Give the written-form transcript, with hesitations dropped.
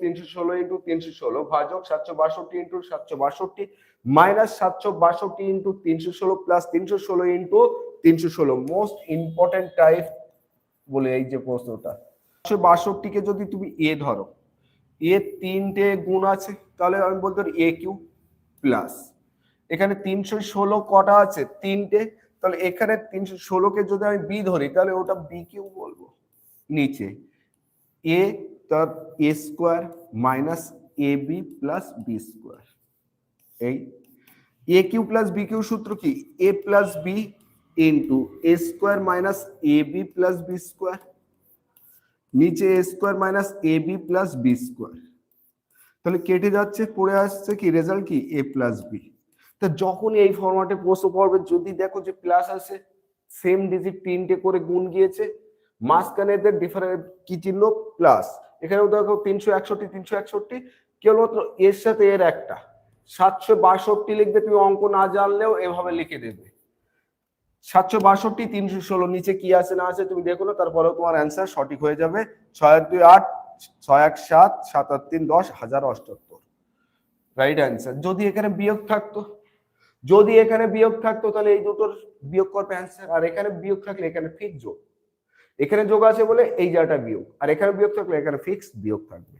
316 into 316 ভাজক 762 into 762 minus 762 into 316 plus 316 into 316 most important type বলে এই যে প্রশ্নটা। 762 কে যদি তুমি এ ধরো, এ তিনটে গুণ আছে, তাহলে আমি বলতে পারি এ কিউ প্লাস এখানে 316 কটা আছে তিনটে, তাহলে এখানে 316 কে যদি আমি বি ধরি তাহলে ওটা বি কিউ বলবো। নিচে এ তার এ square minus A B plus B square, এই এ কিউ প্লাস বি কিউ সূত্র কি এ plus B into A square minus A B plus B square, নিচে এ square minus A B plus B square, তাহলে কেটে যাচ্ছে, পড়ে আসছে কি রেজাল্ট কি এ প্লাস বি। তা যখন এই ফরম্যাটে প্রশ্ন পড়বে যদি দেখো যে প্লাস আছে, সেম ডিজিট তিনটে করে গুণ গিয়েছে, মাঝখানে এদের ডিফারেন্ট কি চিহ্ন প্লাস, এখানেও দেখো 361 361 কেবলমাত্র এর সাথে এর একটা 762 লিখবে, তুমি অঙ্ক না জানলেও এভাবে লিখে দেবে 762 316 নিচে কি আছে না আছে তুমি দেখো না, তারপরেও তোমার অ্যান্সার সঠিক হয়ে যাবে 6 2 8 6 1 7 7 8 3 10 1078 রাইট অ্যান্সার। যদি এখানে বিয়োগ থাকতো, যদি এখানে বিয়োগ থাকতো তাহলে এই দুটোর বিয়োগ করবে অ্যান্সার, আর এখানে বিয়োগ থাকলে এখানে ফিক্স যোগ, এখানে যোগ আছে বলে এই জায়গাটা বিয়োগ, আর এখানে বিয়োগ থাকলে এখানে ফিক্স বিয়োগ থাকবে।